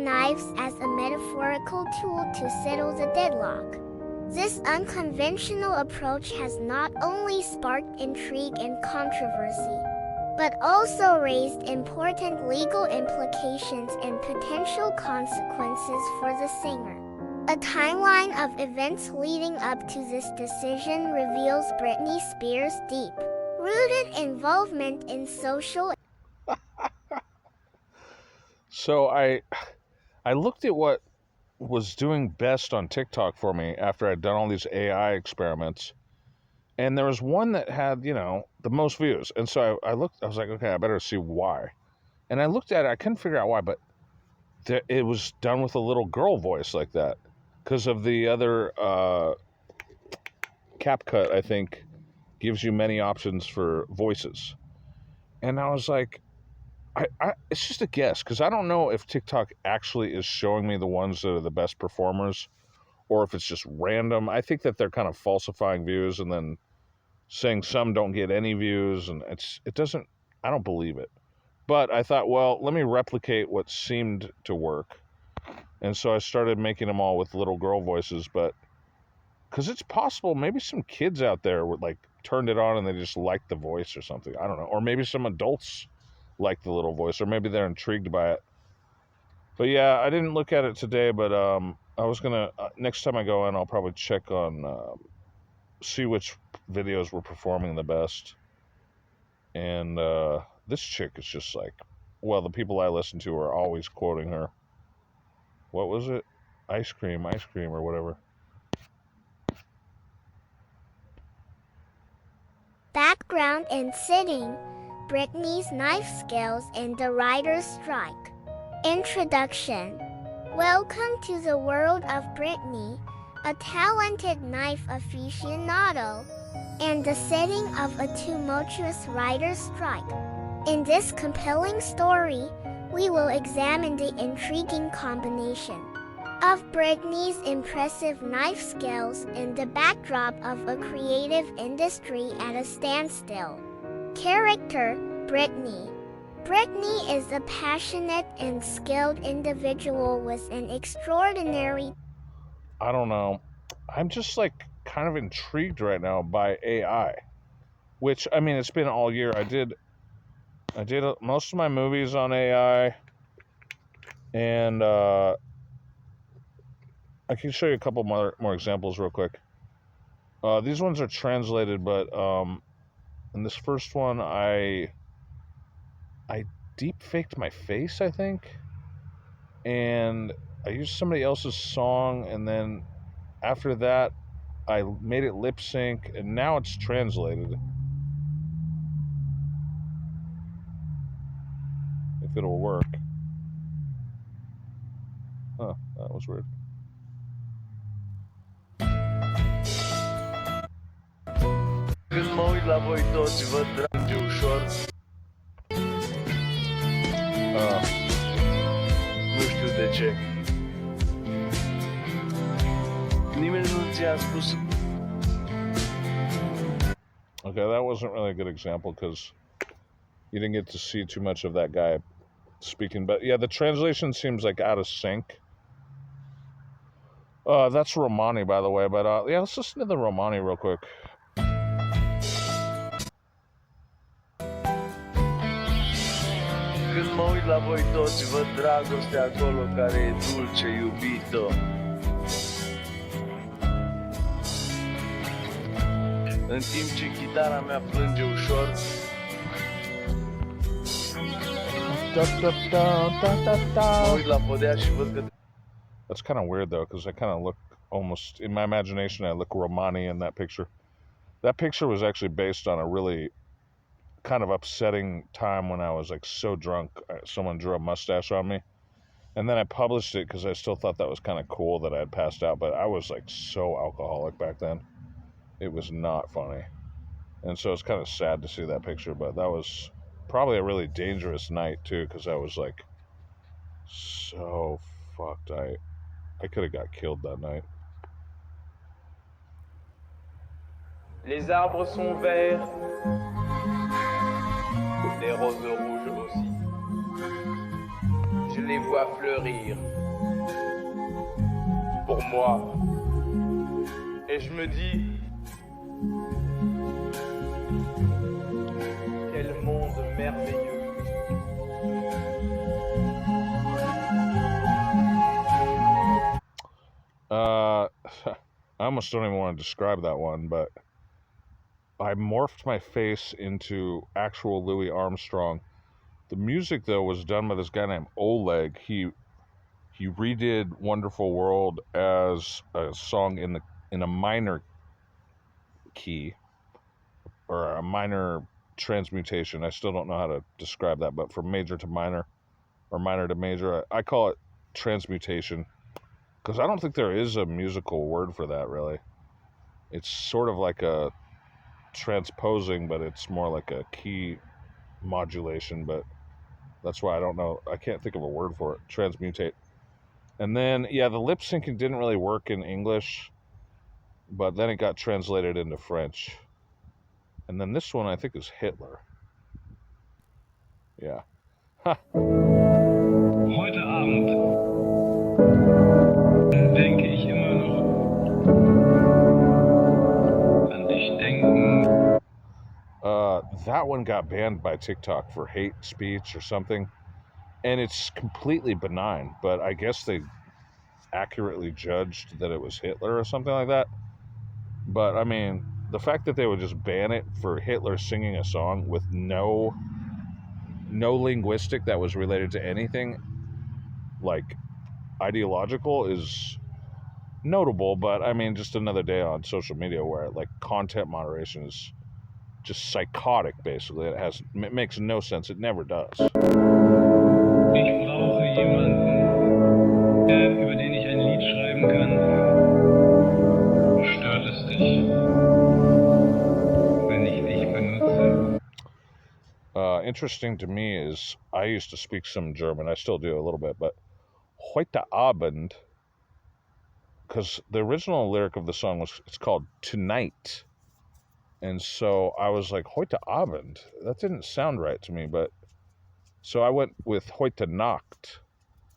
knives as a metaphorical tool to settle the deadlock. This unconventional approach has not only sparked intrigue and controversy, but also raised important legal implications and potential consequences for the singer. A timeline of events leading up to this decision reveals Britney Spears' deep-rooted involvement in social. So I looked at what was doing best on TikTok for me after I'd done all these AI experiments. And there was one that had, the most views. And so I looked, I was like, okay, I better see why. And I looked at it, I couldn't figure out why, but it was done with a little girl voice like that. Because of the other CapCut, I think, gives you many options for voices. And I was like, it's just a guess, because I don't know if TikTok actually is showing me the ones that are the best performers, or if it's just random. I think that they're kind of falsifying views and then saying some don't get any views, and I don't believe it. But I thought, well, let me replicate what seemed to work. And so I started making them all with little girl voices, but because it's possible maybe some kids out there would turned it on and they just liked the voice or something. I don't know. Or maybe some adults like the little voice, or maybe they're intrigued by it. But yeah, I didn't look at it today, but I was gonna next time I go in, I'll probably check on see which videos were performing the best. And this chick is just the people I listen to are always quoting her. What was it? Ice cream, or whatever. Background and setting: Britney's knife skills and the writer's strike. Introduction. Welcome to the world of Britney, a talented knife aficionado, and the setting of a tumultuous writer's strike. In this compelling story, we will examine the intriguing combination of Britney's impressive knife skills and the backdrop of a creative industry at a standstill. Character: Britney. Britney is a passionate and skilled individual with an extraordinary. I don't know. I'm just kind of intrigued right now by AI, which, I mean, it's been all year. I did most of my movies on AI, and I can show you a couple more examples real quick. These ones are translated, but in this first one, I deep faked my face, I think, and I used somebody else's song, and then after that, I made it lip sync, and now it's translated. If it'll work. Huh, that was weird. Când mă uit la voi toți, văd dragi ușor. Nu știu de ce. Nimeni nu ți-a spus. Okay, that wasn't really a good example because you didn't get to see too much of that guy speaking. But yeah, the translation seems out of sync. That's Romani, by the way. But yeah, let's listen to the Romani real quick. Când mă uit la voi toți, văd dragostea acolo care e dulce, iubito. În timp ce chitara mea plânge ușor. Mă uit la podea și văd că... That's kind of weird though, because I kind of look almost, in my imagination, I look Romani in that picture. That picture was actually based on a really kind of upsetting time when I was so drunk. Someone drew a mustache on me, and then I published it because I still thought that was kind of cool that I had passed out, but I was so alcoholic back then. It was not funny. And so it's kind of sad to see that picture, but that was probably a really dangerous night too, because I was so fucked. I could have got killed that night. Les arbres sont verts, les roses rouges aussi. Je les vois fleurir pour moi. Et je me dis, quel monde merveilleux. I almost don't even want to describe that one, but I morphed my face into actual Louis Armstrong. The music, though, was done by this guy named Oleg. He redid "Wonderful World" as a song in a minor key or a minor transmutation. I still don't know how to describe that, but from major to minor or minor to major, I call it transmutation because I don't think there is a musical word for that really. It's sort of like a transposing, but it's more like a key modulation, but that's why I don't know. I can't think of a word for it. Transmutate. And then, yeah, the lip syncing didn't really work in English, but then it got translated into French. And then this one, I think, is Hitler. Yeah. Heute Abend denke ich immer noch an dich denken. That one got banned by TikTok for hate speech or something. And it's completely benign, but I guess they accurately judged that it was Hitler or something like that. But I mean, the fact that they would just ban it for Hitler singing a song with no linguistic that was related to anything like ideological is notable. But I mean, just another day on social media where like content moderation is just psychotic. Basically, it makes no sense. It never does. Ich brauche jemanden, über den ich ein Lied schreiben kann. Stört es dich, wenn ich dich benutze? Interesting to me is I used to speak some German. I still do a little bit, but heute Abend, because the original lyric of the song it's called Tonight. And so I was like, heute Abend? That didn't sound right to me, but so I went with heute Nacht,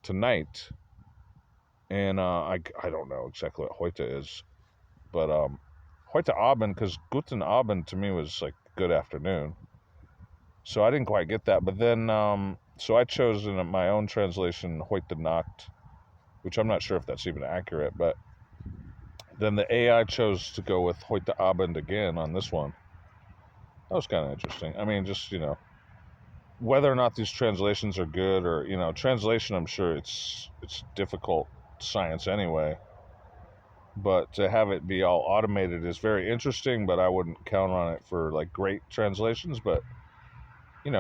tonight. And I don't know exactly what heute is, but heute Abend, because guten Abend to me was like good afternoon. So I didn't quite get that, but then so I chose in my own translation heute Nacht, which I'm not sure if that's even accurate, but then the AI chose to go with heute Abend again on this one. That was kind of interesting. I mean, just, whether or not these translations are good or, translation, I'm sure it's difficult science anyway. But to have it be all automated is very interesting, but I wouldn't count on it for like great translations, but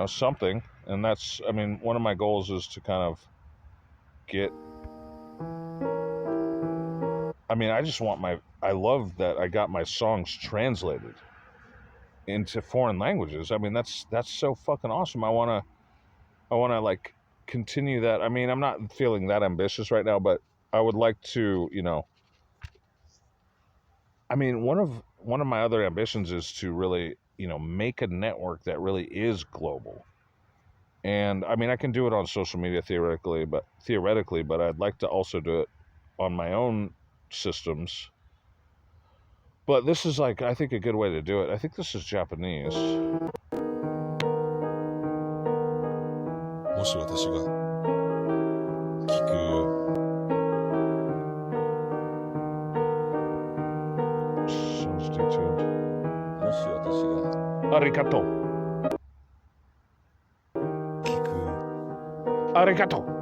something. And that's, I mean, one of my goals is to kind of get, I mean, I love that I got my songs translated into foreign languages. I mean, that's so fucking awesome. I want to like continue that. I mean, I'm not feeling that ambitious right now, but I would like to, I mean, one of my other ambitions is to really, make a network that really is global. And I mean, I can do it on social media theoretically, but I'd like to also do it on my own systems. But this is like, I think, a good way to do it. I think this is Japanese. もし私が聞く So stay tuned. もし私が Arigato. 聞く Arigato.